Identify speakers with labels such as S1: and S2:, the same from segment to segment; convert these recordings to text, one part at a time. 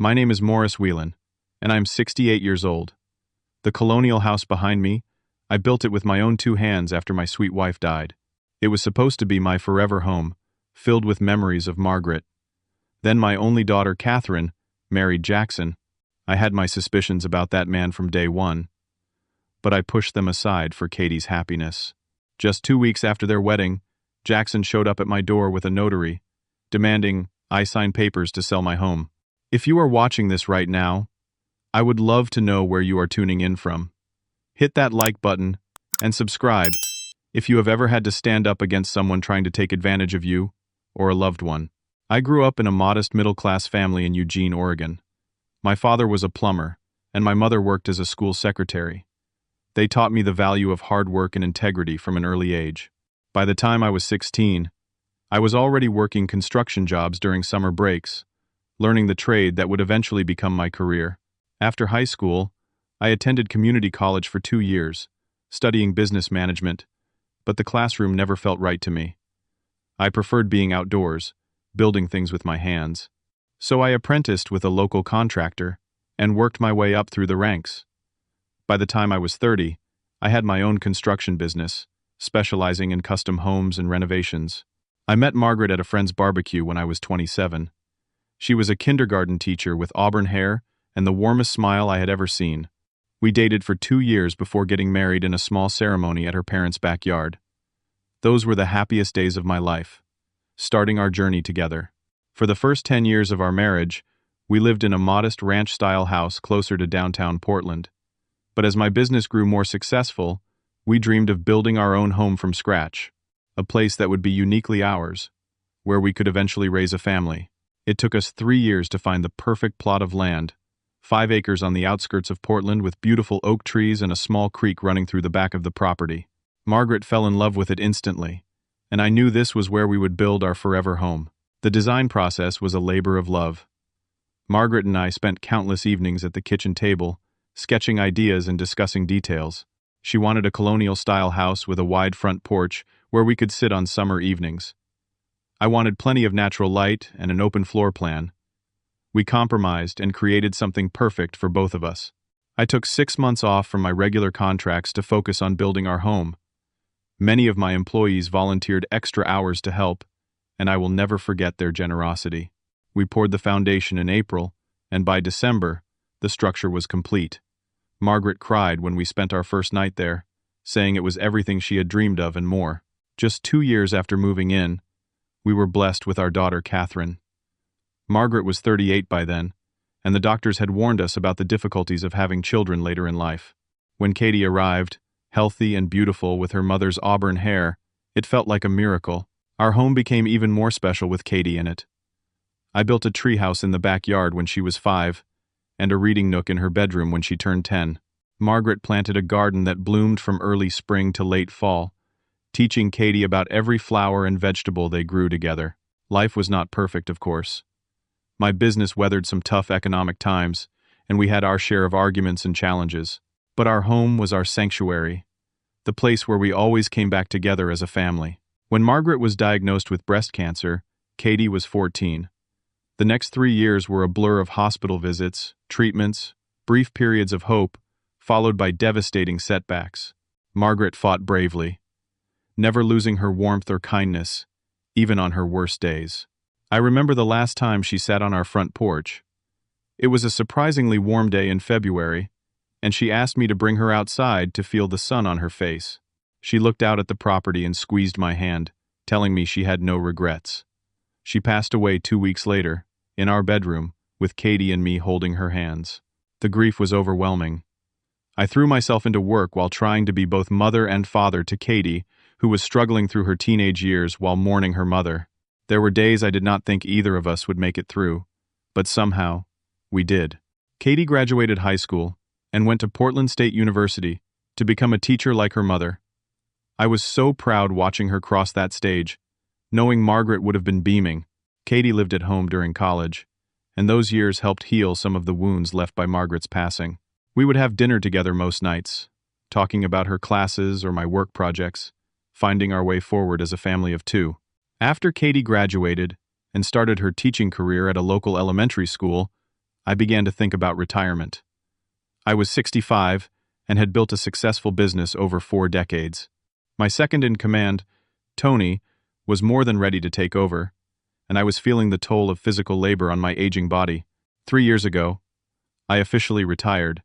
S1: My name is Morris Whelan, and I'm 68 years old. The colonial house behind me, I built it with my own two hands after my sweet wife died. It was supposed to be my forever home, filled with memories of Margaret. Then my only daughter, Catherine, married Jackson. I had my suspicions about that man from day one, but I pushed them aside for Katie's happiness. Just 2 weeks after their wedding, Jackson showed up at my door with a notary, demanding I sign papers to sell my home. If you are watching this right now, I would love to know where you are tuning in from. Hit that like button and subscribe if you have ever had to stand up against someone trying to take advantage of you or a loved one. I grew up in a modest middle-class family in Eugene, Oregon. My father was a plumber, and my mother worked as a school secretary. They taught me the value of hard work and integrity from an early age. By the time I was 16, I was already working construction jobs during summer breaks, learning the trade that would eventually become my career. After high school, I attended community college for 2 years, studying business management, but the classroom never felt right to me. I preferred being outdoors, building things with my hands. So I apprenticed with a local contractor and worked my way up through the ranks. By the time I was 30, I had my own construction business, specializing in custom homes and renovations. I met Margaret at a friend's barbecue when I was 27. She was a kindergarten teacher with auburn hair and the warmest smile I had ever seen. We dated for 2 years before getting married in a small ceremony at her parents' backyard. Those were the happiest days of my life, starting our journey together. For the first 10 years of our marriage, we lived in a modest ranch-style house closer to downtown Portland. But as my business grew more successful, we dreamed of building our own home from scratch, a place that would be uniquely ours, where we could eventually raise a family. It took us 3 years to find the perfect plot of land, 5 acres on the outskirts of Portland with beautiful oak trees and a small creek running through the back of the property. Margaret fell in love with it instantly, and I knew this was where we would build our forever home. The design process was a labor of love. Margaret and I spent countless evenings at the kitchen table, sketching ideas and discussing details. She wanted a colonial-style house with a wide front porch where we could sit on summer evenings. I wanted plenty of natural light and an open floor plan. We compromised and created something perfect for both of us. I took 6 months off from my regular contracts to focus on building our home. Many of my employees volunteered extra hours to help, and I will never forget their generosity. We poured the foundation in April, and by December, the structure was complete. Margaret cried when we spent our first night there, saying it was everything she had dreamed of and more. Just 2 years after moving in, we were blessed with our daughter Catherine. Margaret was 38 by then, and the doctors had warned us about the difficulties of having children later in life. When Katie arrived, healthy and beautiful with her mother's auburn hair, it felt like a miracle. Our home became even more special with Katie in it. I built a treehouse in the backyard when she was 5, and a reading nook in her bedroom when she turned 10. Margaret planted a garden that bloomed from early spring to late fall, teaching Katie about every flower and vegetable they grew together. Life was not perfect, of course. My business weathered some tough economic times, and we had our share of arguments and challenges. But our home was our sanctuary, the place where we always came back together as a family. When Margaret was diagnosed with breast cancer, Katie was 14. The next 3 years were a blur of hospital visits, treatments, brief periods of hope, followed by devastating setbacks. Margaret fought bravely, never losing her warmth or kindness, even on her worst days. I remember the last time she sat on our front porch. It was a surprisingly warm day in February, and she asked me to bring her outside to feel the sun on her face. She looked out at the property and squeezed my hand, telling me she had no regrets. She passed away 2 weeks later, in our bedroom, with Katie and me holding her hands. The grief was overwhelming. I threw myself into work while trying to be both mother and father to Katie, who was struggling through her teenage years while mourning her mother. There were days I did not think either of us would make it through, but somehow, we did. Katie graduated high school and went to Portland State University to become a teacher like her mother. I was so proud watching her cross that stage, knowing Margaret would have been beaming. Katie lived at home during college, and those years helped heal some of the wounds left by Margaret's passing. We would have dinner together most nights, talking about her classes or my work projects, finding our way forward as a family of 2. After Katie graduated and started her teaching career at a local elementary school, I began to think about retirement. I was 65 and had built a successful business over 4 decades. My second in command, Tony, was more than ready to take over, and I was feeling the toll of physical labor on my aging body. 3 years ago, I officially retired,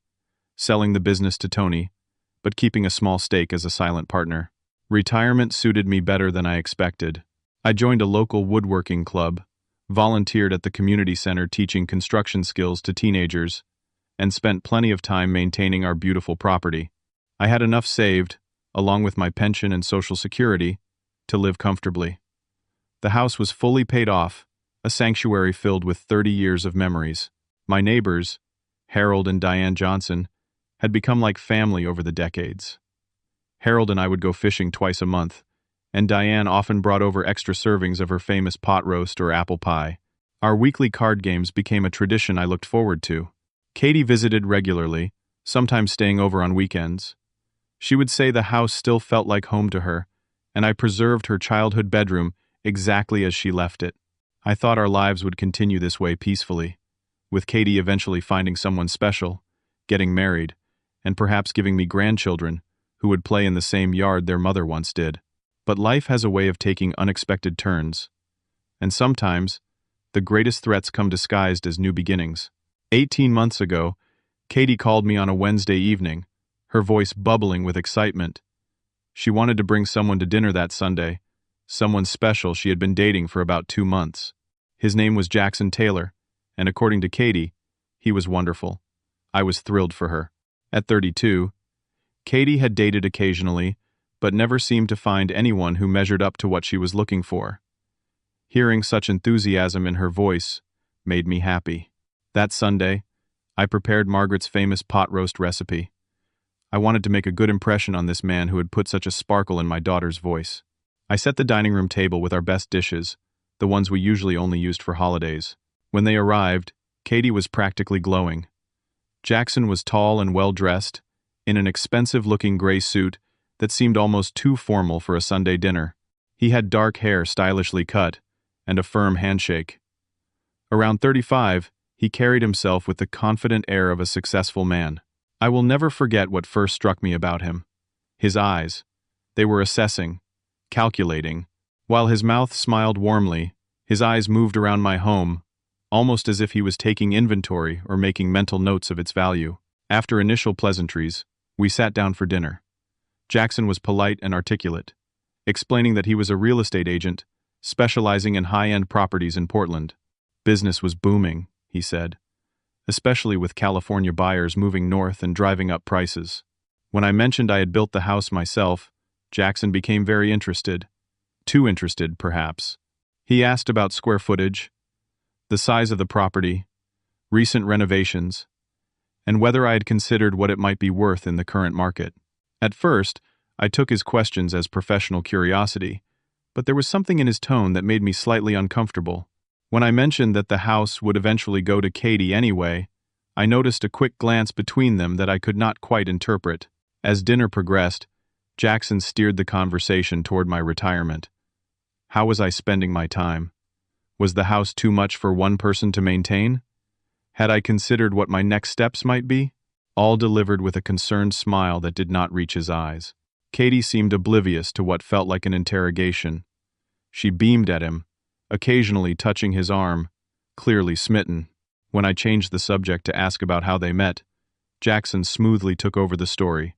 S1: selling the business to Tony, but keeping a small stake as a silent partner. Retirement suited me better than I expected. I joined a local woodworking club, volunteered at the community center teaching construction skills to teenagers, and spent plenty of time maintaining our beautiful property. I had enough saved, along with my pension and Social Security, to live comfortably. The house was fully paid off, a sanctuary filled with 30 years of memories. My neighbors, Harold and Diane Johnson, had become like family over the decades. Harold and I would go fishing twice a month, and Diane often brought over extra servings of her famous pot roast or apple pie. Our weekly card games became a tradition I looked forward to. Katie visited regularly, sometimes staying over on weekends. She would say the house still felt like home to her, and I preserved her childhood bedroom exactly as she left it. I thought our lives would continue this way peacefully, with Katie eventually finding someone special, getting married, and perhaps giving me grandchildren who would play in the same yard their mother once did. But life has a way of taking unexpected turns, and sometimes the greatest threats come disguised as new beginnings. 18 months ago, Katie called me on a Wednesday evening, her voice bubbling with excitement. She wanted to bring someone to dinner that Sunday, someone special she had been dating for about 2 months. His name was Jackson Taylor, and according to Katie, he was wonderful. I was thrilled for her. At 32, Katie had dated occasionally, but never seemed to find anyone who measured up to what she was looking for. Hearing such enthusiasm in her voice made me happy. That Sunday, I prepared Margaret's famous pot roast recipe. I wanted to make a good impression on this man who had put such a sparkle in my daughter's voice. I set the dining room table with our best dishes, the ones we usually only used for holidays. When they arrived, Katie was practically glowing. Jackson was tall and well-dressed, in an expensive-looking gray suit that seemed almost too formal for a Sunday dinner. He had dark hair stylishly cut, and a firm handshake. Around 35, he carried himself with the confident air of a successful man. I will never forget what first struck me about him. His eyes. They were assessing, calculating. While his mouth smiled warmly, his eyes moved around my home, almost as if he was taking inventory or making mental notes of its value. After initial pleasantries, we sat down for dinner. Jackson was polite and articulate, explaining that he was a real estate agent, specializing in high-end properties in Portland. Business was booming, he said, especially with California buyers moving north and driving up prices. When I mentioned I had built the house myself, Jackson became very interested. Too interested, perhaps. He asked about square footage, the size of the property, recent renovations, and whether I had considered what it might be worth in the current market. At first, I took his questions as professional curiosity, but there was something in his tone that made me slightly uncomfortable. When I mentioned that the house would eventually go to Katie anyway, I noticed a quick glance between them that I could not quite interpret. As dinner progressed, Jackson steered the conversation toward my retirement. How was I spending my time? Was the house too much for one person to maintain? Had I considered what my next steps might be? All delivered with a concerned smile that did not reach his eyes. Katie seemed oblivious to what felt like an interrogation. She beamed at him, occasionally touching his arm, clearly smitten. When I changed the subject to ask about how they met, Jackson smoothly took over the story,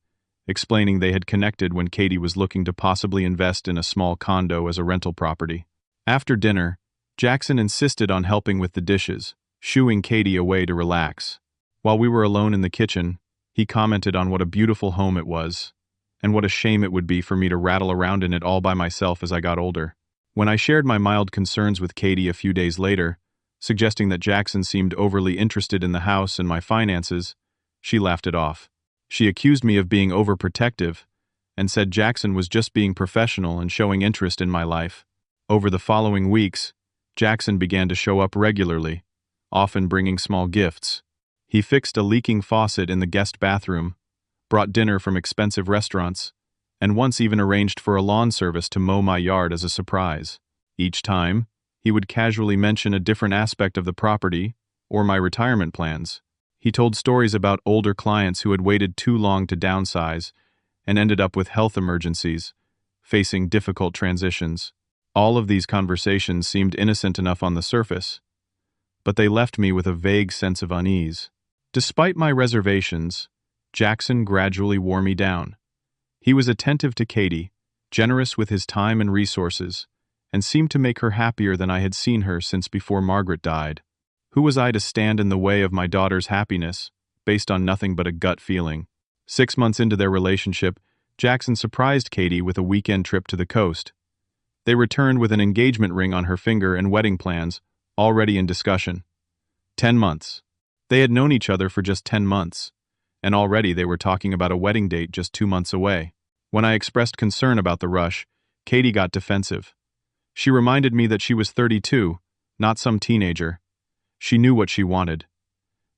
S1: explaining they had connected when Katie was looking to possibly invest in a small condo as a rental property. After dinner, Jackson insisted on helping with the dishes, shooing Katie away to relax. While we were alone in the kitchen, he commented on what a beautiful home it was, and what a shame it would be for me to rattle around in it all by myself as I got older. When I shared my mild concerns with Katie a few days later, suggesting that Jackson seemed overly interested in the house and my finances, she laughed it off. She accused me of being overprotective, and said Jackson was just being professional and showing interest in my life. Over the following weeks, Jackson began to show up regularly, often bringing small gifts. He fixed a leaking faucet in the guest bathroom, brought dinner from expensive restaurants, and once even arranged for a lawn service to mow my yard as a surprise. Each time, he would casually mention a different aspect of the property, or my retirement plans. He told stories about older clients who had waited too long to downsize and ended up with health emergencies, facing difficult transitions. All of these conversations seemed innocent enough on the surface, but they left me with a vague sense of unease. Despite my reservations, Jackson gradually wore me down. He was attentive to Katie, generous with his time and resources, and seemed to make her happier than I had seen her since before Margaret died. Who was I to stand in the way of my daughter's happiness, based on nothing but a gut feeling? 6 months into their relationship, Jackson surprised Katie with a weekend trip to the coast. They returned with an engagement ring on her finger and wedding plans, already in discussion. 10 months. They had known each other for just 10 months, and already they were talking about a wedding date just 2 months away. When I expressed concern about the rush, Katie got defensive. She reminded me that she was 32, not some teenager. She knew what she wanted.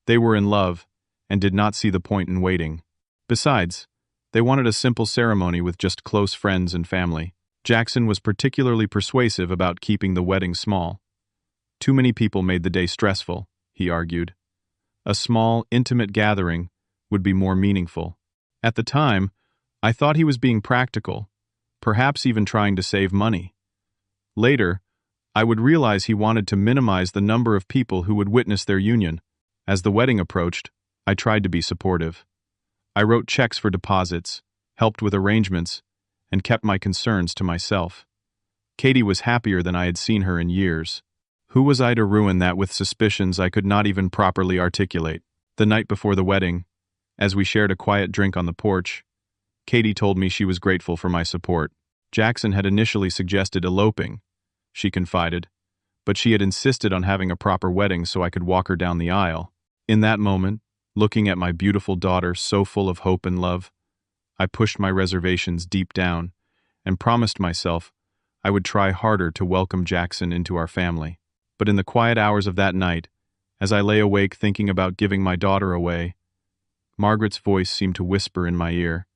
S1: They were in love, and did not see the point in waiting. Besides, they wanted a simple ceremony with just close friends and family. Jackson was particularly persuasive about keeping the wedding small. Too many people made the day stressful, he argued. A small, intimate gathering would be more meaningful. At the time, I thought he was being practical, perhaps even trying to save money. Later, I would realize he wanted to minimize the number of people who would witness their union. As the wedding approached, I tried to be supportive. I wrote checks for deposits, helped with arrangements, and kept my concerns to myself. Katie was happier than I had seen her in years. Who was I to ruin that with suspicions I could not even properly articulate? The night before the wedding, as we shared a quiet drink on the porch, Katie told me she was grateful for my support. Jackson had initially suggested eloping, she confided, but she had insisted on having a proper wedding so I could walk her down the aisle. In that moment, looking at my beautiful daughter so full of hope and love, I pushed my reservations deep down and promised myself I would try harder to welcome Jackson into our family. But in the quiet hours of that night, as I lay awake thinking about giving my daughter away, Margaret's voice seemed to whisper in my ear.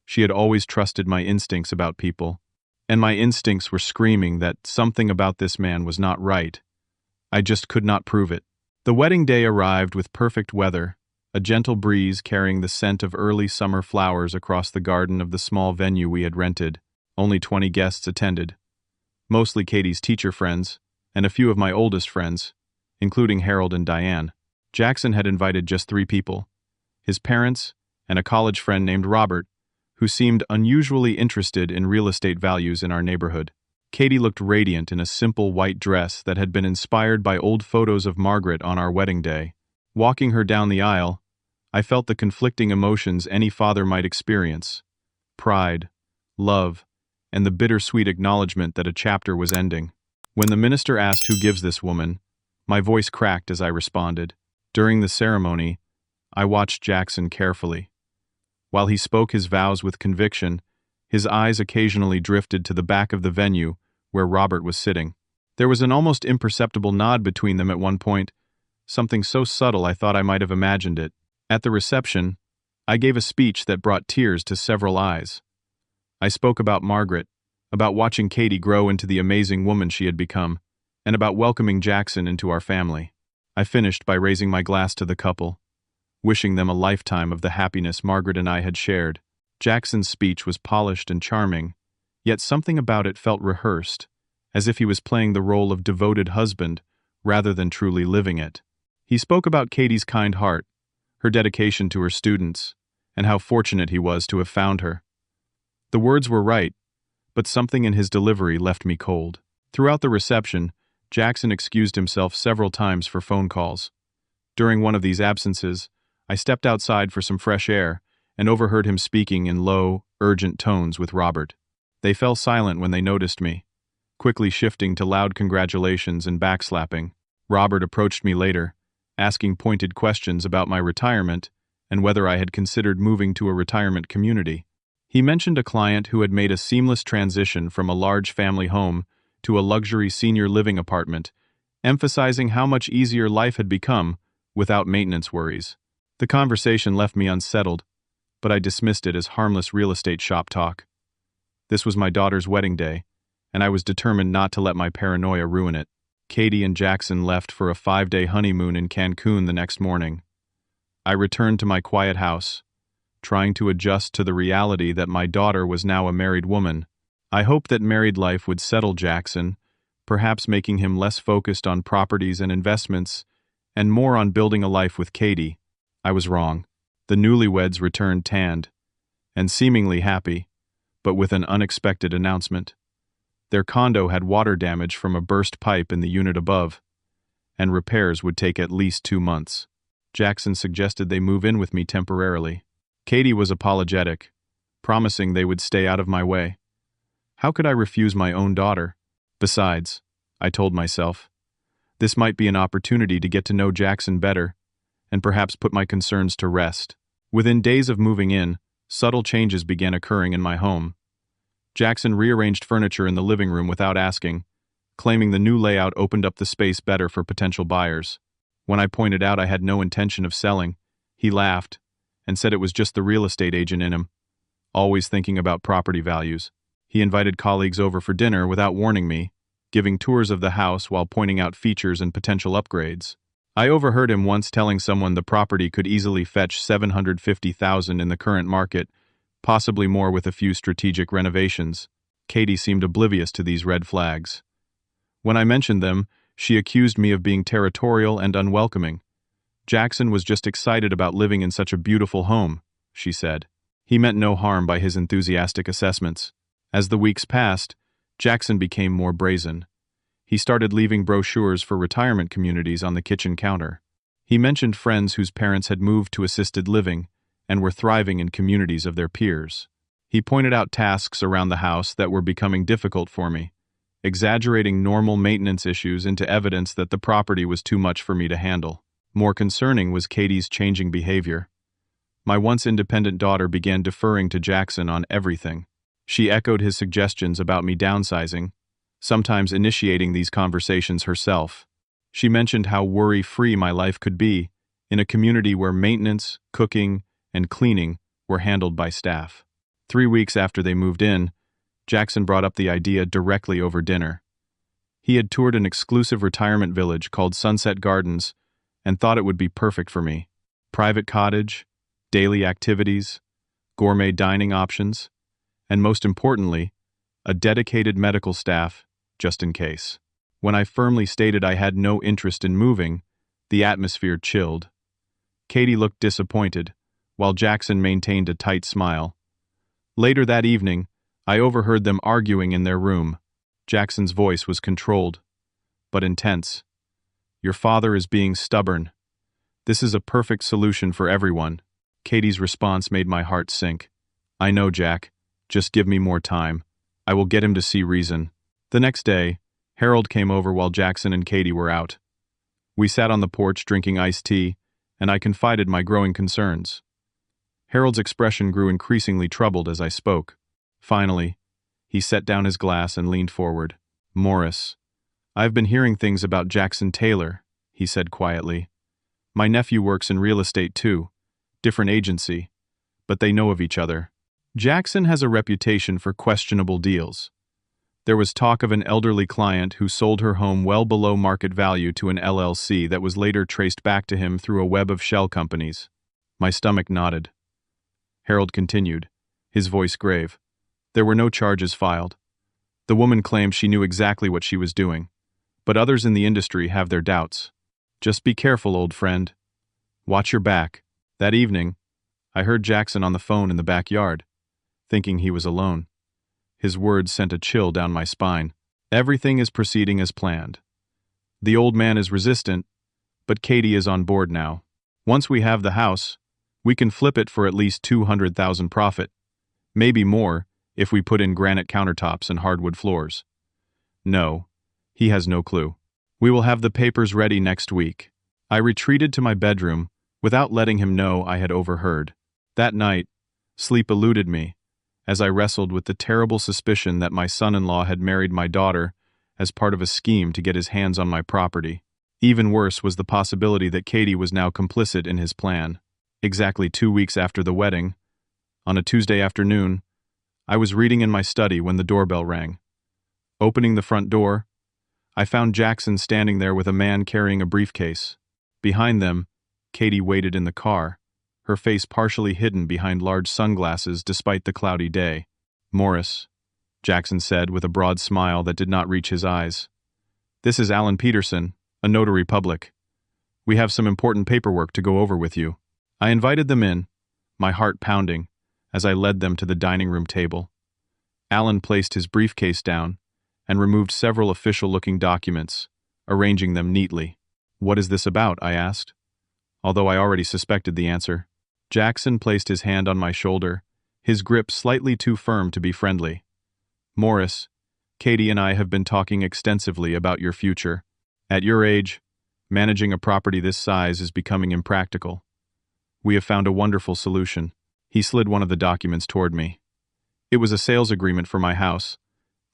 S1: She had always trusted my instincts about people, and my instincts were screaming that something about this man was not right. I just could not prove it. The wedding day arrived with perfect weather, a gentle breeze carrying the scent of early summer flowers across the garden of the small venue we had rented. Only 20 guests attended, mostly Katie's teacher friends, and a few of my oldest friends, including Harold and Diane. Jackson had invited just 3 people, his parents and a college friend named Robert, who seemed unusually interested in real estate values in our neighborhood. Katie looked radiant in a simple white dress that had been inspired by old photos of Margaret on our wedding day. Walking her down the aisle, I felt the conflicting emotions any father might experience: pride, love, and the bittersweet acknowledgement that a chapter was ending. When the minister asked who gives this woman, my voice cracked as I responded. During the ceremony, I watched Jackson carefully. While he spoke his vows with conviction, his eyes occasionally drifted to the back of the venue where Robert was sitting. There was an almost imperceptible nod between them at one point, something so subtle I thought I might have imagined it. At the reception, I gave a speech that brought tears to several eyes. I spoke about Margaret, about watching Katie grow into the amazing woman she had become, and about welcoming Jackson into our family. I finished by raising my glass to the couple, wishing them a lifetime of the happiness Margaret and I had shared. Jackson's speech was polished and charming, yet something about it felt rehearsed, as if he was playing the role of devoted husband rather than truly living it. He spoke about Katie's kind heart, her dedication to her students, and how fortunate he was to have found her. The words were right, but something in his delivery left me cold. Throughout the reception, Jackson excused himself several times for phone calls. During one of these absences, I stepped outside for some fresh air and overheard him speaking in low, urgent tones with Robert. They fell silent when they noticed me, quickly shifting to loud congratulations and backslapping. Robert approached me later, asking pointed questions about my retirement and whether I had considered moving to a retirement community. He mentioned a client who had made a seamless transition from a large family home to a luxury senior living apartment, emphasizing how much easier life had become without maintenance worries. The conversation left me unsettled, but I dismissed it as harmless real estate shop talk. This was my daughter's wedding day, and I was determined not to let my paranoia ruin it. Katie and Jackson left for a 5-day honeymoon in Cancun the next morning. I returned to my quiet house, trying to adjust to the reality that my daughter was now a married woman. I hoped that married life would settle Jackson, perhaps making him less focused on properties and investments and more on building a life with Katie. I was wrong. The newlyweds returned tanned and seemingly happy, but with an unexpected announcement. Their condo had water damage from a burst pipe in the unit above, and repairs would take at least 2 months. Jackson suggested they move in with me temporarily. Katie was apologetic, promising they would stay out of my way. How could I refuse my own daughter? Besides, I told myself, this might be an opportunity to get to know Jackson better, and perhaps put my concerns to rest. Within days of moving in, subtle changes began occurring in my home. Jackson rearranged furniture in the living room without asking, claiming the new layout opened up the space better for potential buyers. When I pointed out I had no intention of selling, he laughed and said it was just the real estate agent in him, always thinking about property values. He invited colleagues over for dinner without warning me, giving tours of the house while pointing out features and potential upgrades. I overheard him once telling someone the property could easily fetch $750,000 in the current market, possibly more with a few strategic renovations. Katie seemed oblivious to these red flags. When I mentioned them, she accused me of being territorial and unwelcoming. Jackson was just excited about living in such a beautiful home, she said. He meant no harm by his enthusiastic assessments. As the weeks passed, Jackson became more brazen. He started leaving brochures for retirement communities on the kitchen counter. He mentioned friends whose parents had moved to assisted living and were thriving in communities of their peers. He pointed out tasks around the house that were becoming difficult for me, exaggerating normal maintenance issues into evidence that the property was too much for me to handle. More concerning was Katie's changing behavior. My once independent daughter began deferring to Jackson on everything. She echoed his suggestions about me downsizing, sometimes initiating these conversations herself. She mentioned how worry-free my life could be in a community where maintenance, cooking, and cleaning were handled by staff. 3 weeks after they moved in, Jackson brought up the idea directly over dinner. He had toured an exclusive retirement village called Sunset Gardens and thought it would be perfect for me. Private cottage, daily activities, gourmet dining options, and most importantly, a dedicated medical staff, just in case. When I firmly stated I had no interest in moving, the atmosphere chilled. Katie looked disappointed, while Jackson maintained a tight smile. Later that evening, I overheard them arguing in their room. Jackson's voice was controlled, but intense. "Your father is being stubborn. This is a perfect solution for everyone." Katie's response made my heart sink. "I know, Jack. Just give me more time. I will get him to see reason." The next day, Harold came over while Jackson and Katie were out. We sat on the porch drinking iced tea, and I confided my growing concerns. Harold's expression grew increasingly troubled as I spoke. Finally, he set down his glass and leaned forward. "Morris, I've been hearing things about Jackson Taylor," he said quietly. "My nephew works in real estate too, different agency, but they know of each other. Jackson has a reputation for questionable deals. There was talk of an elderly client who sold her home well below market value to an LLC that was later traced back to him through a web of shell companies." My stomach nodded. Harold continued, his voice grave. "There were no charges filed. The woman claimed she knew exactly what she was doing, but others in the industry have their doubts. Just be careful, old friend. Watch your back." That evening, I heard Jackson on the phone in the backyard, thinking he was alone. His words sent a chill down my spine. "Everything is proceeding as planned. The old man is resistant, but Katie is on board now. Once we have the house, we can flip it for at least $200,000 profit. Maybe more if we put in granite countertops and hardwood floors." No, he has no clue. "We will have the papers ready next week." I retreated to my bedroom without letting him know I had overheard. That night, sleep eluded me as I wrestled with the terrible suspicion that my son-in-law had married my daughter as part of a scheme to get his hands on my property. Even worse was the possibility that Katie was now complicit in his plan. Exactly 2 weeks after the wedding, on a Tuesday afternoon, I was reading in my study when the doorbell rang. Opening the front door, I found Jackson standing there with a man carrying a briefcase. Behind them, Katie waited in the car, her face partially hidden behind large sunglasses despite the cloudy day. "Morris," Jackson said with a broad smile that did not reach his eyes. "This is Alan Peterson, a notary public. We have some important paperwork to go over with you." I invited them in, my heart pounding, as I led them to the dining room table. Alan placed his briefcase down and removed several official-looking documents, arranging them neatly. "What is this about?" I asked, although I already suspected the answer. Jackson placed his hand on my shoulder, his grip slightly too firm to be friendly. "Morris, Katie and I have been talking extensively about your future. At your age, managing a property this size is becoming impractical. We have found a wonderful solution." He slid one of the documents toward me. It was a sales agreement for my house,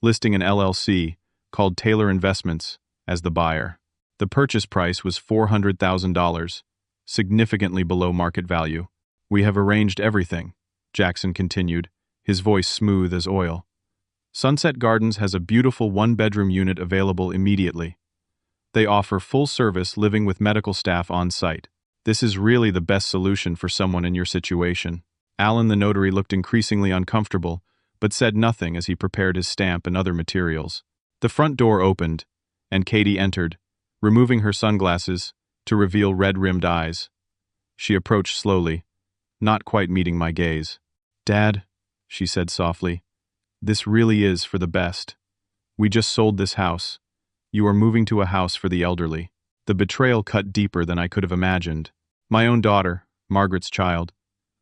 S1: listing an LLC called Taylor Investments as the buyer. The purchase price was $400,000, significantly below market value. "We have arranged everything," Jackson continued, his voice smooth as oil. "Sunset Gardens has a beautiful one-bedroom unit available immediately. They offer full-service living with medical staff on site. This is really the best solution for someone in your situation." Alan the notary looked increasingly uncomfortable, but said nothing as he prepared his stamp and other materials. The front door opened, and Katie entered, removing her sunglasses to reveal red-rimmed eyes. She approached slowly, not quite meeting my gaze. "Dad," she said softly, "this really is for the best. We just sold this house. You are moving to a house for the elderly." The betrayal cut deeper than I could have imagined. My own daughter, Margaret's child,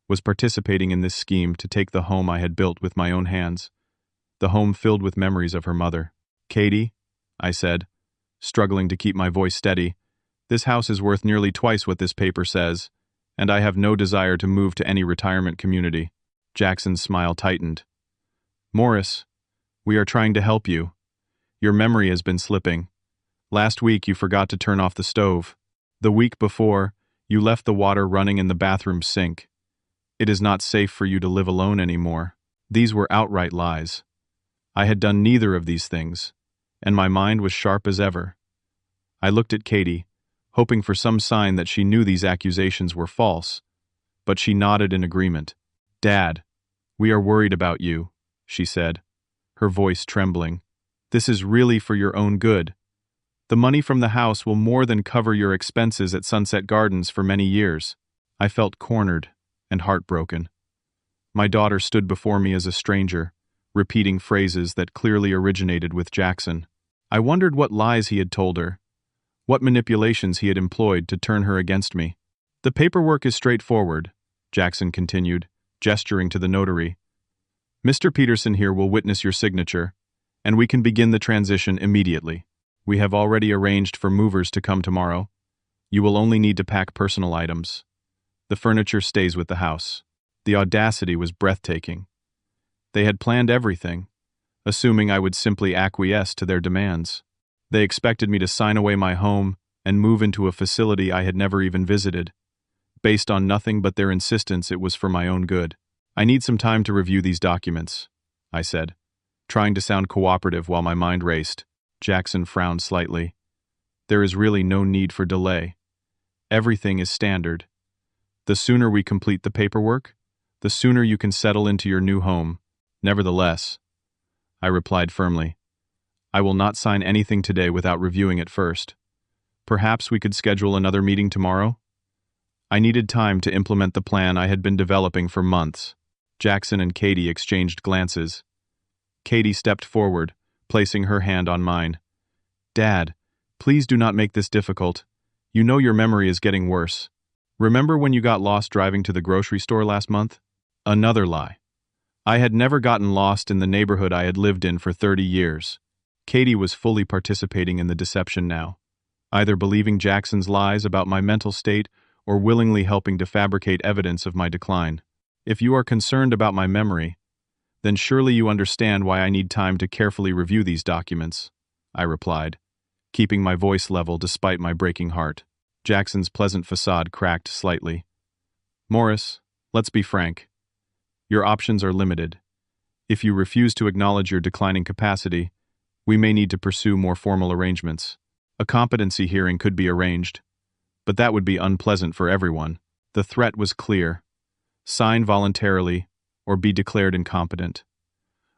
S1: was participating in this scheme to take the home I had built with my own hands, the home filled with memories of her mother. "Katie," I said, struggling to keep my voice steady, "this house is worth nearly twice what this paper says, and I have no desire to move to any retirement community." Jackson's smile tightened. "Morris, we are trying to help you. Your memory has been slipping. Last week you forgot to turn off the stove. The week before, you left the water running in the bathroom sink. It is not safe for you to live alone anymore." These were outright lies. I had done neither of these things, and my mind was sharp as ever. I looked at Katie, hoping for some sign that she knew these accusations were false, but she nodded in agreement. "Dad, we are worried about you," she said, her voice trembling. "This is really for your own good. The money from the house will more than cover your expenses at Sunset Gardens for many years." I felt cornered and heartbroken. My daughter stood before me as a stranger, repeating phrases that clearly originated with Jackson. I wondered what lies he had told her, what manipulations he had employed to turn her against me. "The paperwork is straightforward," Jackson continued, gesturing to the notary. "Mr. Peterson here will witness your signature, and we can begin the transition immediately. We have already arranged for movers to come tomorrow. You will only need to pack personal items. The furniture stays with the house." The audacity was breathtaking. They had planned everything, assuming I would simply acquiesce to their demands. They expected me to sign away my home and move into a facility I had never even visited. Based on nothing but their insistence it was for my own good. "I need some time to review these documents," I said, trying to sound cooperative while my mind raced. Jackson frowned slightly. "There is really no need for delay. Everything is standard. The sooner we complete the paperwork, the sooner you can settle into your new home." "Nevertheless," I replied firmly, "I will not sign anything today without reviewing it first. Perhaps we could schedule another meeting tomorrow?" I needed time to implement the plan I had been developing for months. Jackson and Katie exchanged glances. Katie stepped forward, placing her hand on mine. "Dad, please do not make this difficult. You know your memory is getting worse. Remember when you got lost driving to the grocery store last month?" Another lie. I had never gotten lost in the neighborhood I had lived in for 30 years. Katie was fully participating in the deception now, either believing Jackson's lies about my mental state or willingly helping to fabricate evidence of my decline. "If you are concerned about my memory, then surely you understand why I need time to carefully review these documents," I replied, keeping my voice level despite my breaking heart. Jackson's pleasant facade cracked slightly. "Morris, let's be frank. Your options are limited. If you refuse to acknowledge your declining capacity, We may need to pursue more formal arrangements. A competency hearing could be arranged, but that would be unpleasant for everyone. The threat was clear. Sign voluntarily, or be declared incompetent.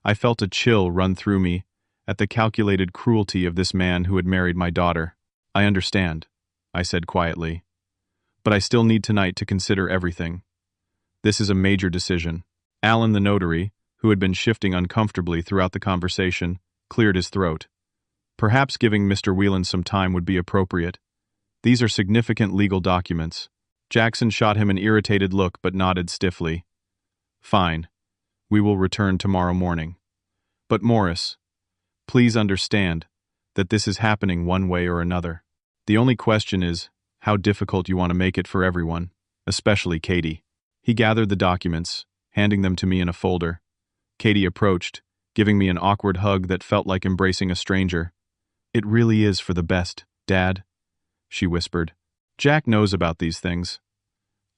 S1: I felt a chill run through me at the calculated cruelty of this man who had married my daughter. I understand, I said quietly. But I still need tonight to consider everything. This is a major decision. Alan the notary, who had been shifting uncomfortably throughout the conversation, cleared his throat. Perhaps giving Mr. Whelan some time would be appropriate. These are significant legal documents. Jackson shot him an irritated look but nodded stiffly. Fine. We will return tomorrow morning. But Morris, please understand that this is happening one way or another. The only question is how difficult you want to make it for everyone, especially Katie. He gathered the documents, handing them to me in a folder. Katie approached, giving me an awkward hug that felt like embracing a stranger. It really is for the best, Dad, she whispered. Jack knows about these things.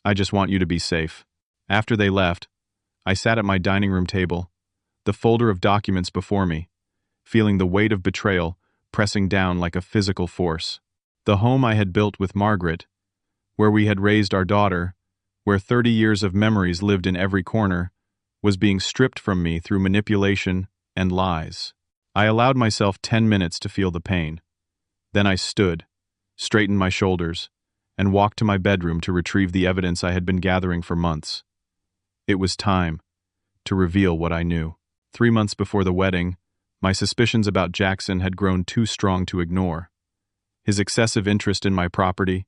S1: I just want you to be safe. After they left, I sat at my dining room table, the folder of documents before me, feeling the weight of betrayal pressing down like a physical force. The home I had built with Margaret, where we had raised our daughter, where 30 years of memories lived in every corner, was being stripped from me through manipulation and lies. I allowed myself 10 minutes to feel the pain. Then I stood, straightened my shoulders, and walked to my bedroom to retrieve the evidence I had been gathering for months. It was time to reveal what I knew. 3 months before the wedding, my suspicions about Jackson had grown too strong to ignore. His excessive interest in my property,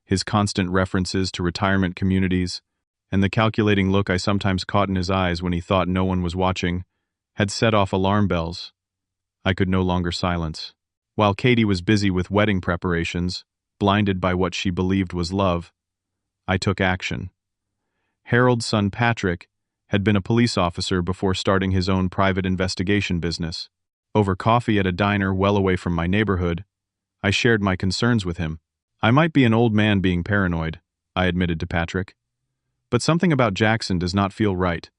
S1: his constant references to retirement communities, and the calculating look I sometimes caught in his eyes when he thought no one was watching, had set off alarm bells I could no longer silence. While Katie was busy with wedding preparations, blinded by what she believed was love, I took action. Harold's son Patrick had been a police officer before starting his own private investigation business. Over coffee at a diner well away from my neighborhood, I shared my concerns with him. I might be an old man being paranoid, I admitted to Patrick. But something about Jackson does not feel right.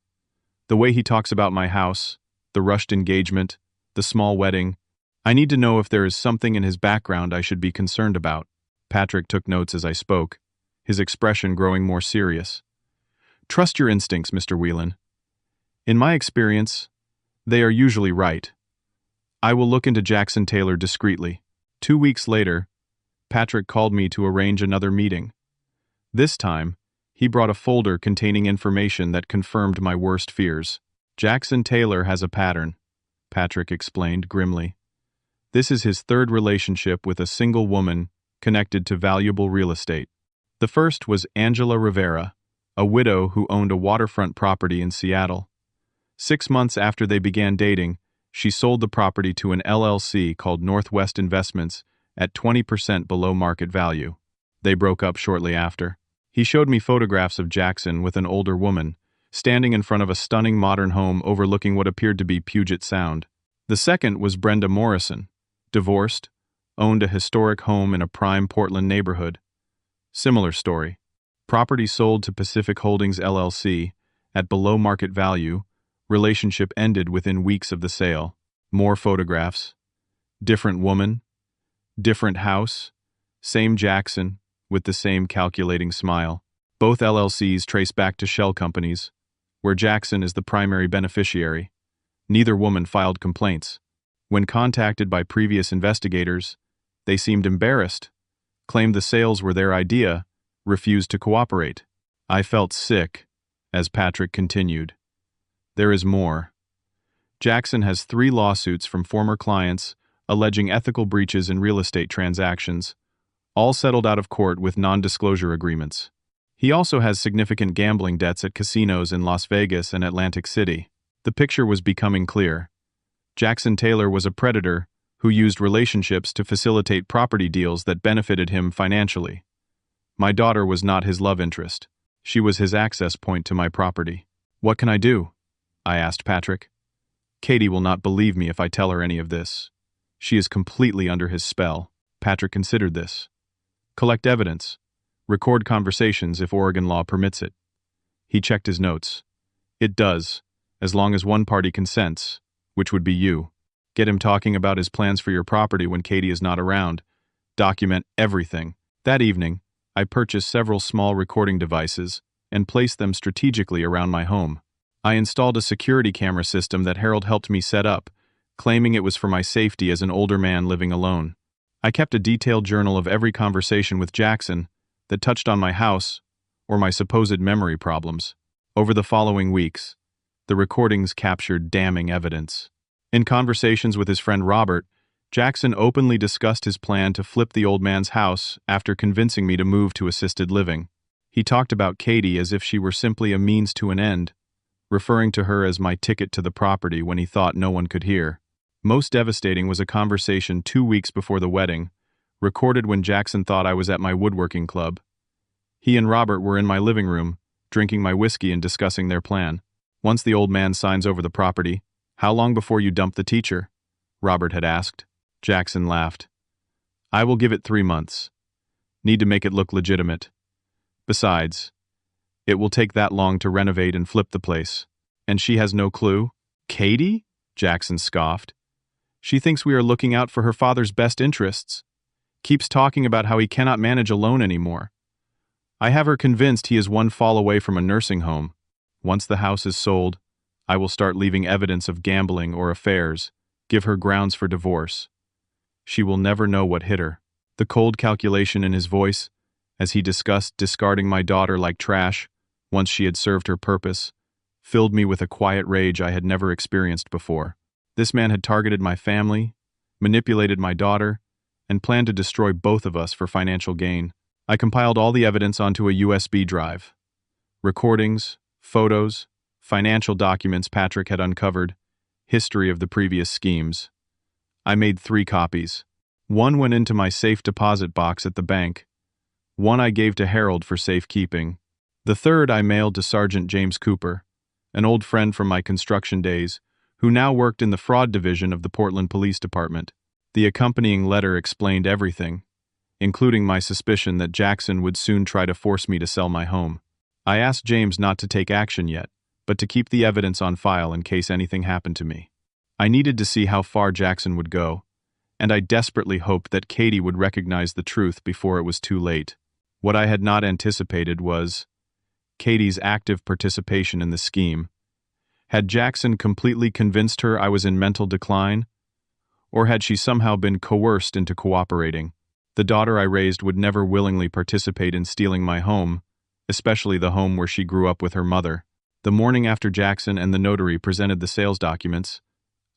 S1: The way he talks about my house, the rushed engagement, the small wedding. I need to know if there is something in his background I should be concerned about. Patrick took notes as I spoke, his expression growing more serious. Trust your instincts, Mr. Whelan. In my experience, they are usually right. I will look into Jackson Taylor discreetly. 2 weeks later, Patrick called me to arrange another meeting. This time, he brought a folder containing information that confirmed my worst fears. Jackson Taylor has a pattern, Patrick explained grimly. This is his third relationship with a single woman connected to valuable real estate. The first was Angela Rivera, a widow who owned a waterfront property in Seattle. 6 months after they began dating, she sold the property to an LLC called Northwest Investments at 20% below market value. They broke up shortly after. He showed me photographs of Jackson with an older woman, standing in front of a stunning modern home overlooking what appeared to be Puget Sound. The second was Brenda Morrison, divorced, owned a historic home in a prime Portland neighborhood. Similar story. Property sold to Pacific Holdings LLC at below market value. Relationship ended within weeks of the sale. More photographs. Different woman. Different house. Same Jackson, with the same calculating smile. Both LLCs trace back to shell companies, where Jackson is the primary beneficiary. Neither woman filed complaints. When contacted by previous investigators, they seemed embarrassed, claimed the sales were their idea, refused to cooperate. I felt sick, as Patrick continued. There is more. Jackson has 3 lawsuits from former clients alleging ethical breaches in real estate transactions, all settled out of court with non-disclosure agreements. He also has significant gambling debts at casinos in Las Vegas and Atlantic City. The picture was becoming clear. Jackson Taylor was a predator who used relationships to facilitate property deals that benefited him financially. My daughter was not his love interest. She was his access point to my property. What can I do? I asked Patrick. Katie will not believe me if I tell her any of this. She is completely under his spell. Patrick considered this. Collect evidence. Record conversations if Oregon law permits it. He checked his notes. It does, as long as one party consents, which would be you. Get him talking about his plans for your property when Katie is not around. Document everything. That evening, I purchased several small recording devices and placed them strategically around my home. I installed a security camera system that Harold helped me set up, claiming it was for my safety as an older man living alone. I kept a detailed journal of every conversation with Jackson that touched on my house or my supposed memory problems. Over the following weeks, the recordings captured damning evidence. In conversations with his friend Robert, Jackson openly discussed his plan to flip the old man's house after convincing me to move to assisted living. He talked about Katie as if she were simply a means to an end, referring to her as my ticket to the property when he thought no one could hear. Most devastating was a conversation 2 weeks before the wedding, recorded when Jackson thought I was at my woodworking club. He and Robert were in my living room, drinking my whiskey and discussing their plan. Once the old man signs over the property, how long before you dump the teacher? Robert had asked. Jackson laughed. I will give it 3 months. Need to make it look legitimate. Besides, it will take that long to renovate and flip the place. And she has no clue? Katie? Jackson scoffed. She thinks we are looking out for her father's best interests. Keeps talking about how he cannot manage alone anymore. I have her convinced he is one fall away from a nursing home. Once the house is sold, I will start leaving evidence of gambling or affairs, give her grounds for divorce. She will never know what hit her. The cold calculation in his voice, as he discussed discarding my daughter like trash, once she had served her purpose, filled me with a quiet rage I had never experienced before. This man had targeted my family, manipulated my daughter, and planned to destroy both of us for financial gain. I compiled all the evidence onto a USB drive. Recordings, photos, financial documents Patrick had uncovered, history of the previous schemes. I made 3 copies. One went into my safe deposit box at the bank. One I gave to Harold for safekeeping. The third I mailed to Sergeant James Cooper, an old friend from my construction days, who now worked in the fraud division of the Portland Police Department. The accompanying letter explained everything, including my suspicion that Jackson would soon try to force me to sell my home. I asked James not to take action yet, but to keep the evidence on file in case anything happened to me. I needed to see how far Jackson would go, and I desperately hoped that Katie would recognize the truth before it was too late. What I had not anticipated was Katie's active participation in the scheme. Had Jackson completely convinced her I was in mental decline? Or had she somehow been coerced into cooperating? The daughter I raised would never willingly participate in stealing my home, especially the home where she grew up with her mother. The morning after Jackson and the notary presented the sales documents,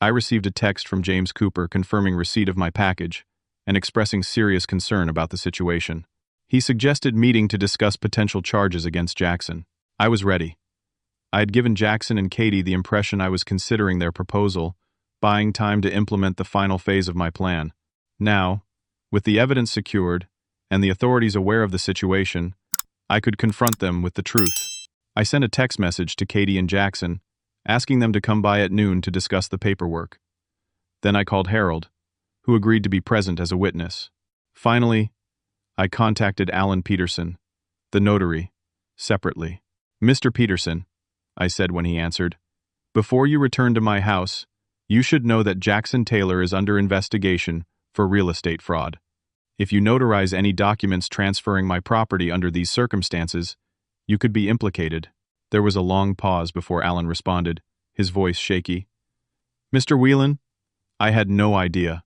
S1: I received a text from James Cooper confirming receipt of my package and expressing serious concern about the situation. He suggested meeting to discuss potential charges against Jackson. I was ready. I had given Jackson and Katie the impression I was considering their proposal, buying time to implement the final phase of my plan. Now, with the evidence secured and the authorities aware of the situation, I could confront them with the truth. I sent a text message to Katie and Jackson, asking them to come by at noon to discuss the paperwork. Then I called Harold, who agreed to be present as a witness. Finally, I contacted Alan Peterson, the notary, separately. Mr. Peterson, I said when he answered, before you return to my house, you should know that Jackson Taylor is under investigation for real estate fraud. If you notarize any documents transferring my property under these circumstances, you could be implicated. There was a long pause before Alan responded, his voice shaky. Mr. Whelan, I had no idea.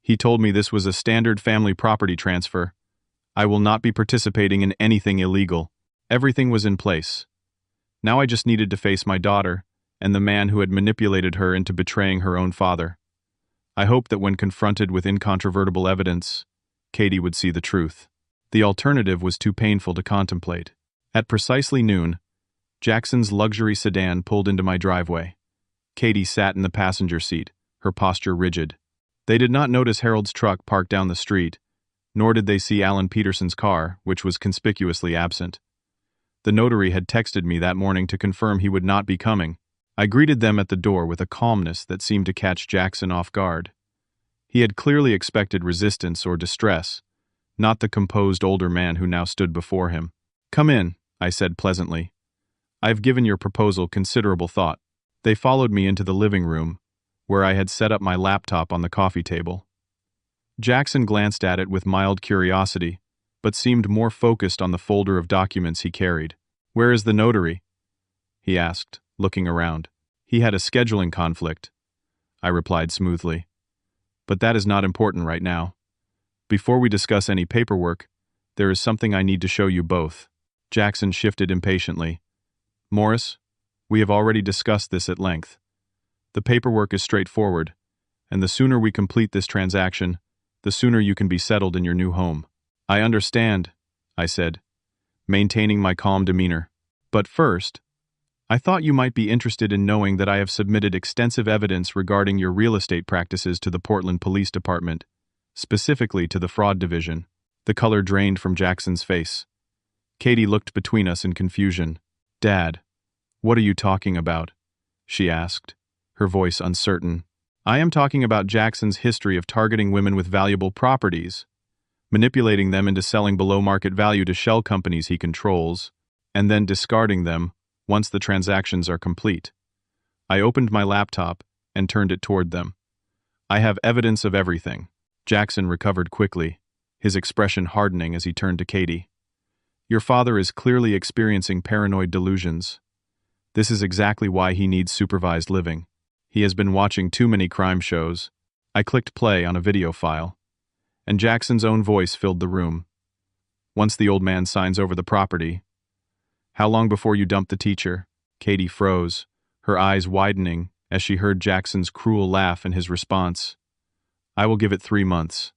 S1: He told me this was a standard family property transfer. I will not be participating in anything illegal. Everything was in place. Now I just needed to face my daughter and the man who had manipulated her into betraying her own father. I hoped that when confronted with incontrovertible evidence, Katie would see the truth. The alternative was too painful to contemplate. At precisely noon, Jackson's luxury sedan pulled into my driveway. Katie sat in the passenger seat, her posture rigid. They did not notice Harold's truck parked down the street, nor did they see Alan Peterson's car, which was conspicuously absent. The notary had texted me that morning to confirm he would not be coming. I greeted them at the door with a calmness that seemed to catch Jackson off guard. He had clearly expected resistance or distress, not the composed older man who now stood before him. Come in, I said pleasantly. I've given your proposal considerable thought. They followed me into the living room, where I had set up my laptop on the coffee table. Jackson glanced at it with mild curiosity, but seemed more focused on the folder of documents he carried. "Where is the notary?" he asked, looking around. "He had a scheduling conflict," I replied smoothly. "But that is not important right now. Before we discuss any paperwork, there is something I need to show you both." Jackson shifted impatiently. "Morris, we have already discussed this at length. The paperwork is straightforward, and the sooner we complete this transaction, the sooner you can be settled in your new home." "I understand," I said, maintaining my calm demeanor. "But first, I thought you might be interested in knowing that I have submitted extensive evidence regarding your real estate practices to the Portland Police Department, specifically to the Fraud Division." The color drained from Jackson's face. Katie looked between us in confusion. "Dad, what are you talking about?" she asked, her voice uncertain. "I am talking about Jackson's history of targeting women with valuable properties, manipulating them into selling below market value to shell companies he controls, and then discarding them once the transactions are complete." I opened my laptop and turned it toward them. "I have evidence of everything." Jackson recovered quickly, his expression hardening as he turned to Katie. "Your father is clearly experiencing paranoid delusions. This is exactly why he needs supervised living. He has been watching too many crime shows." I clicked play on a video file, and Jackson's own voice filled the room. "Once the old man signs over the property." "How long before you dump the teacher?" Katie froze, her eyes widening as she heard Jackson's cruel laugh and his response. "I will give it 3 months.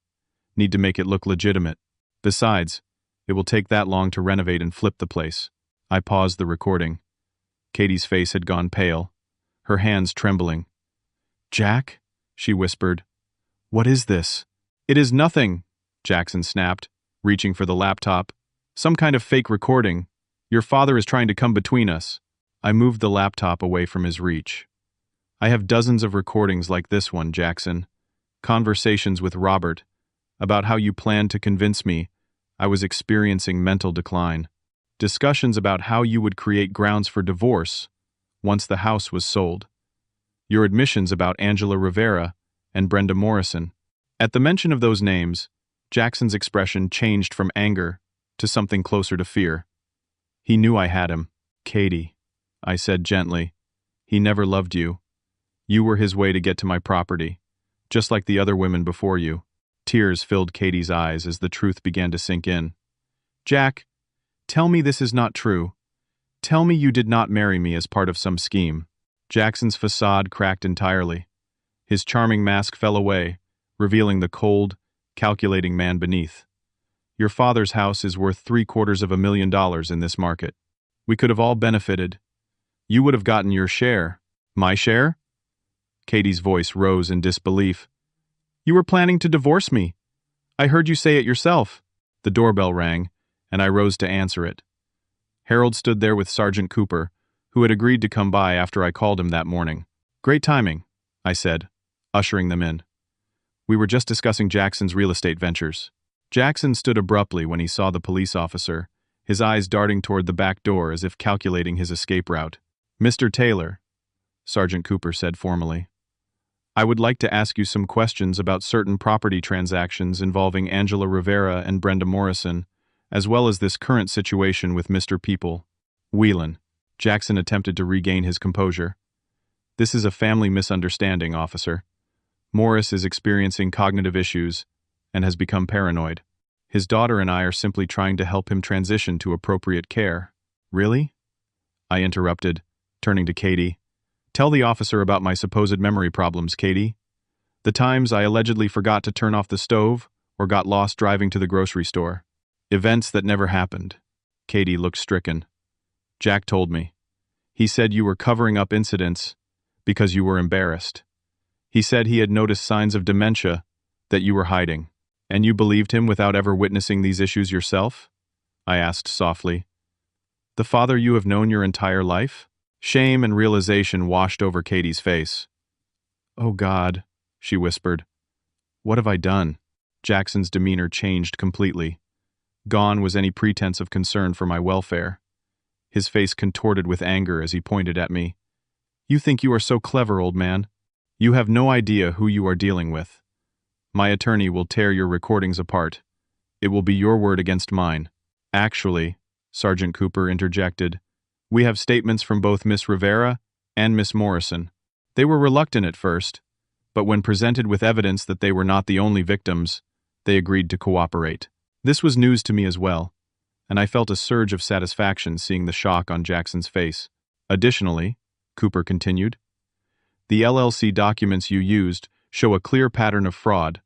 S1: Need to make it look legitimate. Besides, it will take that long to renovate and flip the place." I paused the recording. Katie's face had gone pale, her hands trembling. "Jack," she whispered, "what is this?" "It is nothing," Jackson snapped, reaching for the laptop. "Some kind of fake recording. Your father is trying to come between us." I moved the laptop away from his reach. "I have dozens of recordings like this one, Jackson. Conversations with Robert, about how you planned to convince me I was experiencing mental decline. Discussions about how you would create grounds for divorce once the house was sold. Your admissions about Angela Rivera and Brenda Morrison." At the mention of those names, Jackson's expression changed from anger to something closer to fear. He knew I had him. "Katie," I said gently, "he never loved you. You were his way to get to my property, just like the other women before you." Tears filled Katie's eyes as the truth began to sink in. "Jack, tell me this is not true. Tell me you did not marry me as part of some scheme." Jackson's facade cracked entirely. His charming mask fell away, revealing the cold, calculating man beneath. "Your father's house is worth $750,000 in this market. We could have all benefited. You would have gotten your share." "My share?" Katie's voice rose in disbelief. "You were planning to divorce me. I heard you say it yourself." The doorbell rang, and I rose to answer it. Harold stood there with Sergeant Cooper, who had agreed to come by after I called him that morning. "Great timing," I said, ushering them in. "We were just discussing Jackson's real estate ventures." Jackson stood abruptly when he saw the police officer, his eyes darting toward the back door as if calculating his escape route. "Mr. Taylor," Sergeant Cooper said formally, "I would like to ask you some questions about certain property transactions involving Angela Rivera and Brenda Morrison, as well as this current situation with Mr. People Whelan." Jackson attempted to regain his composure. "This is a family misunderstanding, officer. Morris is experiencing cognitive issues and has become paranoid. His daughter and I are simply trying to help him transition to appropriate care." "Really?" I interrupted, turning to Katie. "Tell the officer about my supposed memory problems, Katie. The times I allegedly forgot to turn off the stove or got lost driving to the grocery store. Events that never happened." Katie looked stricken. "Jack told me. He said you were covering up incidents because you were embarrassed. He said he had noticed signs of dementia that you were hiding. And you believed him without ever witnessing these issues yourself?" I asked softly. "The father you have known your entire life?" Shame and realization washed over Katie's face. "Oh God," she whispered. "What have I done?" Jackson's demeanor changed completely. Gone was any pretense of concern for my welfare. His face contorted with anger as he pointed at me. "You think you are so clever, old man. You have no idea who you are dealing with. My attorney will tear your recordings apart. It will be your word against mine. Actually, Sergeant Cooper interjected, we have statements from both Miss Rivera and Miss Morrison. They were reluctant at first, but when presented with evidence that they were not the only victims, they agreed to cooperate. This was news to me as well, and I felt a surge of satisfaction seeing the shock on Jackson's face. Additionally, Cooper continued, the LLC documents you used show a clear pattern of fraud.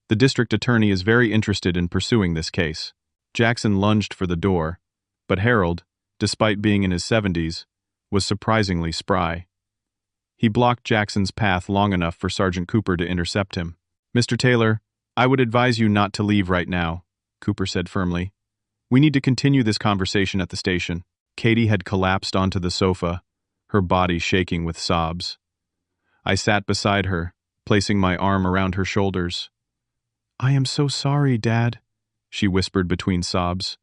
S1: The district attorney is very interested in pursuing this case. Jackson lunged for the door, but Harold, despite being in his 70s, was surprisingly spry. He blocked Jackson's path long enough for Sergeant Cooper to intercept him. Mr. Taylor, I would advise you not to leave right now, Cooper said firmly. We need to continue this conversation at the station. Katie had collapsed onto the sofa, her body shaking with sobs. I sat beside her, placing my arm around her shoulders. I am so sorry, Dad, she whispered between sobs.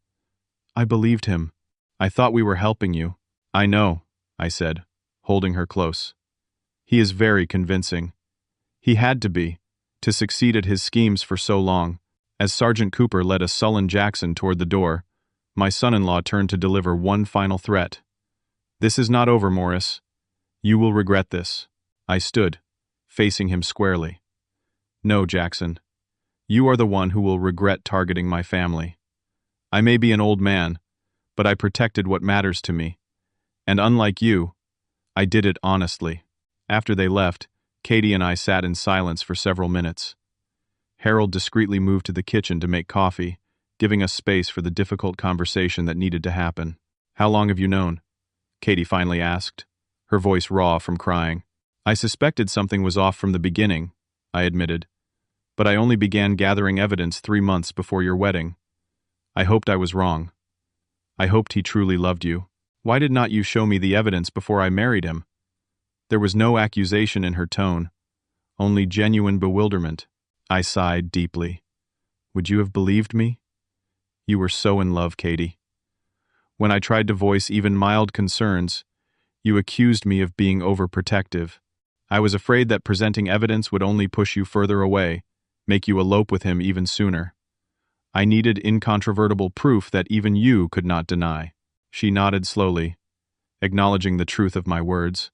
S1: I believed him. I thought we were helping you. I know, I said, holding her close. He is very convincing. He had to be, to succeed at his schemes for so long. As Sergeant Cooper led a sullen Jackson toward the door, my son-in-law turned to deliver one final threat. This is not over, Morris. You will regret this. I stood, facing him squarely. No, Jackson. You are the one who will regret targeting my family. I may be an old man, but I protected what matters to me. And unlike you, I did it honestly. After they left, Katie and I sat in silence for several minutes. Harold discreetly moved to the kitchen to make coffee, giving us space for the difficult conversation that needed to happen. How long have you known? Katie finally asked, her voice raw from crying. I suspected something was off from the beginning, I admitted, but I only began gathering evidence 3 months before your wedding. I hoped I was wrong. I hoped he truly loved you. Why did not you show me the evidence before I married him? There was no accusation in her tone, only genuine bewilderment. I sighed deeply. Would you have believed me? You were so in love, Katie. When I tried to voice even mild concerns, you accused me of being overprotective. I was afraid that presenting evidence would only push you further away, make you elope with him even sooner. I needed incontrovertible proof that even you could not deny. She nodded slowly, acknowledging the truth of my words.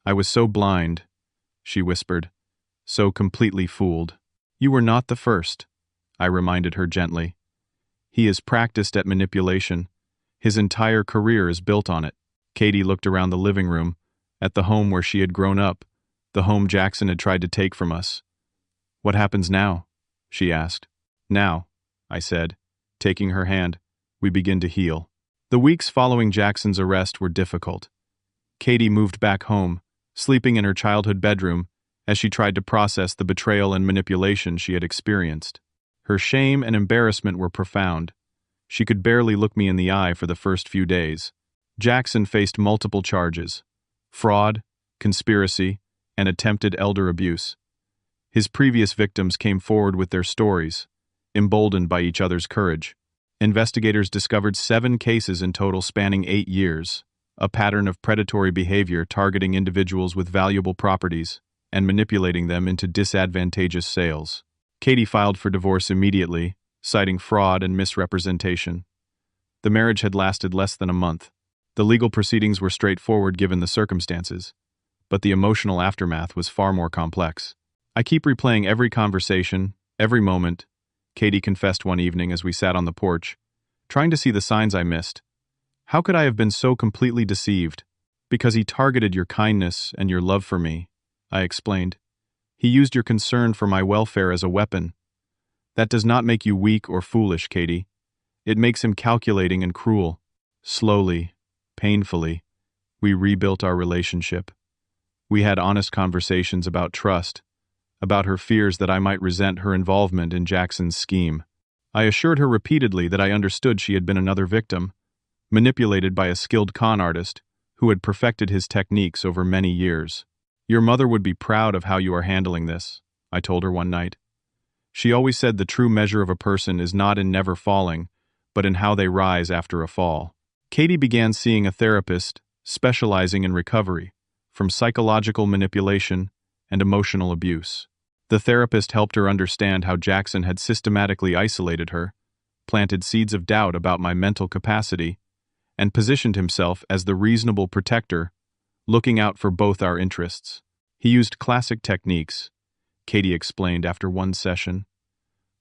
S1: I was so blind, she whispered, so completely fooled. You were not the first, I reminded her gently. He is practiced at manipulation. His entire career is built on it. Katie looked around the living room, at the home where she had grown up, the home Jackson had tried to take from us. What happens now? She asked. Now, I said, taking her hand, we begin to heal. The weeks following Jackson's arrest were difficult. Katie moved back home, sleeping in her childhood bedroom, as she tried to process the betrayal and manipulation she had experienced. Her shame and embarrassment were profound. She could barely look me in the eye for the first few days. Jackson faced multiple charges: fraud, conspiracy, and attempted elder abuse. His previous victims came forward with their stories, emboldened by each other's courage. Investigators discovered 7 cases in total spanning 8 years, a pattern of predatory behavior targeting individuals with valuable properties and manipulating them into disadvantageous sales. Katie filed for divorce immediately, citing fraud and misrepresentation. The marriage had lasted less than a month. The legal proceedings were straightforward given the circumstances, but the emotional aftermath was far more complex. I keep replaying every conversation, every moment, Katie confessed one evening as we sat on the porch, trying to see the signs I missed. How could I have been so completely deceived? Because he targeted your kindness and your love for me, I explained. He used your concern for my welfare as a weapon. That does not make you weak or foolish, Katie. It makes him calculating and cruel. Slowly, painfully, we rebuilt our relationship. We had honest conversations about trust, about her fears that I might resent her involvement in Jackson's scheme. I assured her repeatedly that I understood she had been another victim, manipulated by a skilled con artist who had perfected his techniques over many years. Your mother would be proud of how you are handling this, I told her one night. She always said the true measure of a person is not in never falling, but in how they rise after a fall. Katie began seeing a therapist specializing in recovery, from psychological manipulation and emotional abuse. The therapist helped her understand how Jackson had systematically isolated her, planted seeds of doubt about my mental capacity, and positioned himself as the reasonable protector, looking out for both our interests. He used classic techniques, Katie explained after one session.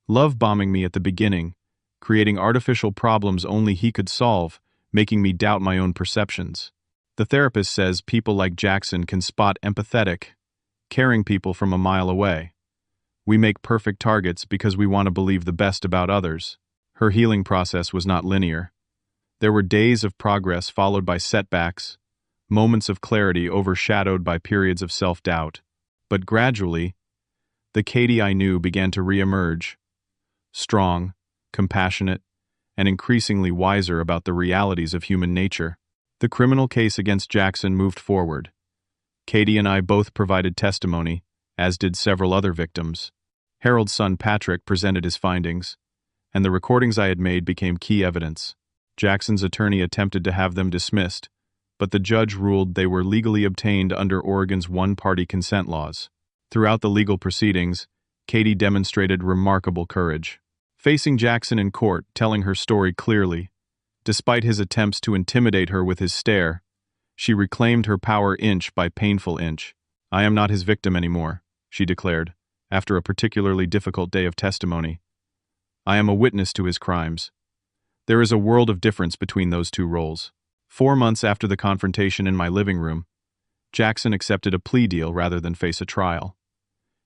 S1: Love bombing me at the beginning, creating artificial problems only he could solve, making me doubt my own perceptions. The therapist says people like Jackson can spot empathetic, caring people from a mile away. We make perfect targets because we want to believe the best about others. Her healing process was not linear. There were days of progress followed by setbacks, moments of clarity overshadowed by periods of self-doubt. But gradually, the Katie I knew began to re-emerge, strong, compassionate, and increasingly wiser about the realities of human nature. The criminal case against Jackson moved forward. Katie and I both provided testimony, as did several other victims. Harold's son Patrick presented his findings, and the recordings I had made became key evidence. Jackson's attorney attempted to have them dismissed, but the judge ruled they were legally obtained under Oregon's one-party consent laws. Throughout the legal proceedings, Katie demonstrated remarkable courage. Facing Jackson in court, telling her story clearly, despite his attempts to intimidate her with his stare, she reclaimed her power inch by painful inch. "I am not his victim anymore," she declared, after a particularly difficult day of testimony. "I am a witness to his crimes." There is a world of difference between those two roles. 4 months after the confrontation in my living room, Jackson accepted a plea deal rather than face a trial.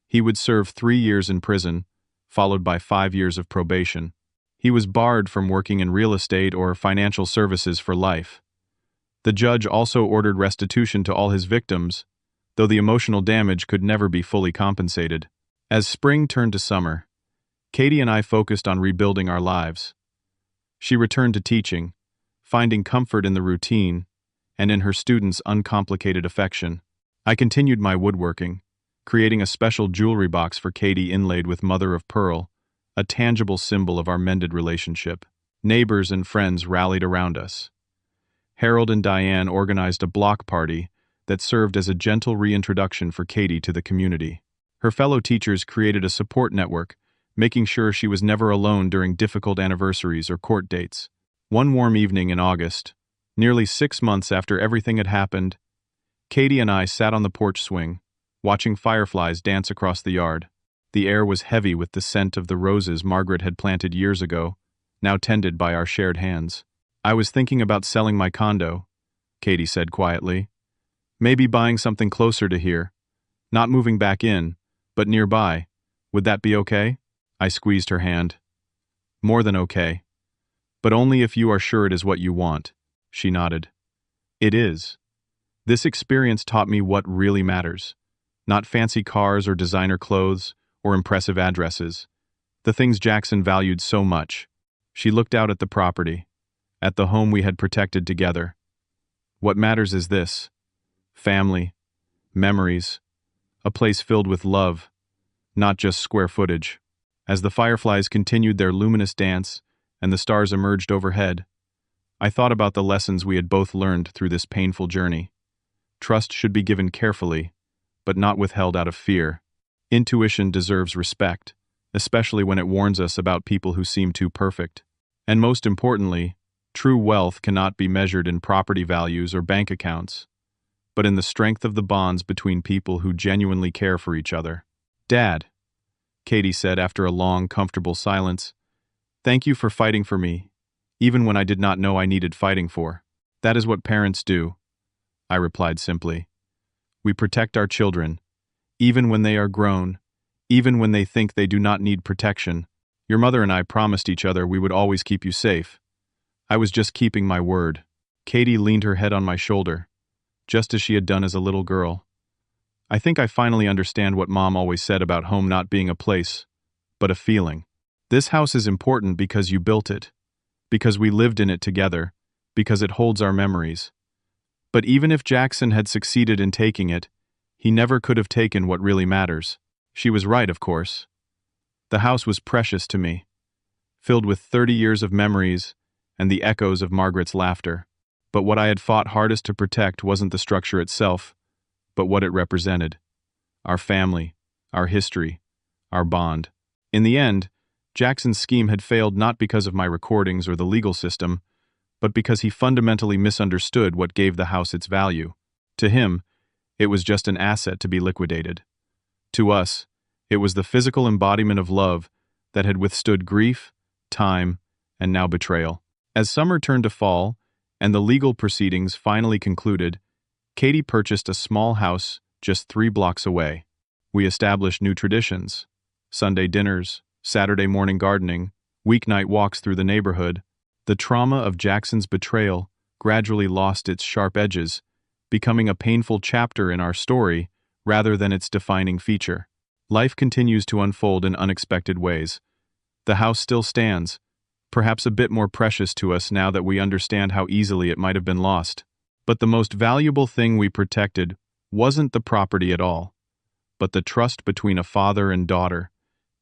S1: He would serve 3 years in prison, followed by 5 years of probation. He was barred from working in real estate or financial services for life. The judge also ordered restitution to all his victims, though the emotional damage could never be fully compensated. As spring turned to summer, Katie and I focused on rebuilding our lives. She returned to teaching, finding comfort in the routine and in her students' uncomplicated affection. I continued my woodworking, creating a special jewelry box for Katie inlaid with mother of pearl, a tangible symbol of our mended relationship. Neighbors and friends rallied around us. Harold and Diane organized a block party that served as a gentle reintroduction for Katie to the community. Her fellow teachers created a support network, making sure she was never alone during difficult anniversaries or court dates. One warm evening in August, nearly 6 months after everything had happened, Katie and I sat on the porch swing, watching fireflies dance across the yard. The air was heavy with the scent of the roses Margaret had planted years ago, now tended by our shared hands. "I was thinking about selling my condo," Katie said quietly. "Maybe buying something closer to here. Not moving back in, but nearby. Would that be okay?" I squeezed her hand. "More than okay. But only if you are sure it is what you want," she nodded. "It is. This experience taught me what really matters. Not fancy cars or designer clothes or impressive addresses. The things Jackson valued so much." She looked out at the property, at the home we had protected together. "What matters is this: family, memories, a place filled with love, not just square footage." As the fireflies continued their luminous dance and the stars emerged overhead, I thought about the lessons we had both learned through this painful journey. Trust should be given carefully, but not withheld out of fear. Intuition deserves respect, especially when it warns us about people who seem too perfect. And most importantly, true wealth cannot be measured in property values or bank accounts, but in the strength of the bonds between people who genuinely care for each other. "Dad," Katie said after a long, comfortable silence, "thank you for fighting for me, even when I did not know I needed fighting for." "That is what parents do," I replied simply. "We protect our children, even when they are grown, even when they think they do not need protection. Your mother and I promised each other we would always keep you safe. I was just keeping my word." Katie leaned her head on my shoulder, just as she had done as a little girl. "I think I finally understand what Mom always said about home not being a place, but a feeling. This house is important because you built it, because we lived in it together, because it holds our memories. But even if Jackson had succeeded in taking it, he never could have taken what really matters." She was right, of course. The house was precious to me, filled with 30 years of memories and the echoes of Margaret's laughter. But what I had fought hardest to protect wasn't the structure itself, but what it represented. our family, our history, our bond. In the end, Jackson's scheme had failed not because of my recordings or the legal system, but because he fundamentally misunderstood what gave the house its value. To him, it was just an asset to be liquidated. To us, it was the physical embodiment of love that had withstood grief, time, and now betrayal. As summer turned to fall, and the legal proceedings finally concluded, Katie purchased a small house just 3 blocks away. We established new traditions: Sunday dinners, Saturday morning gardening, weeknight walks through the neighborhood. The trauma of Jackson's betrayal gradually lost its sharp edges, becoming a painful chapter in our story rather than its defining feature. Life continues to unfold in unexpected ways. The house still stands, perhaps a bit more precious to us now that we understand how easily it might have been lost. But the most valuable thing we protected wasn't the property at all, but the trust between a father and daughter,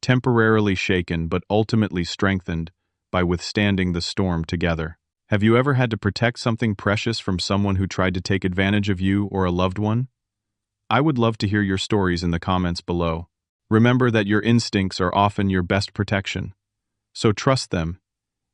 S1: temporarily shaken but ultimately strengthened by withstanding the storm together. Have you ever had to protect something precious from someone who tried to take advantage of you or a loved one? I would love to hear your stories in the comments below. Remember that your instincts are often your best protection, so trust them,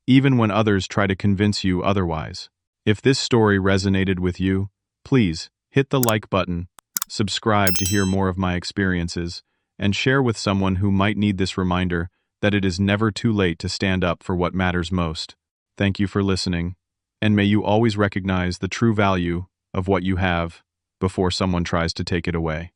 S1: even when others try to convince you otherwise. If this story resonated with you, please hit the like button, subscribe to hear more of my experiences, and share with someone who might need this reminder that it is never too late to stand up for what matters most. Thank you for listening, and may you always recognize the true value of what you have before someone tries to take it away.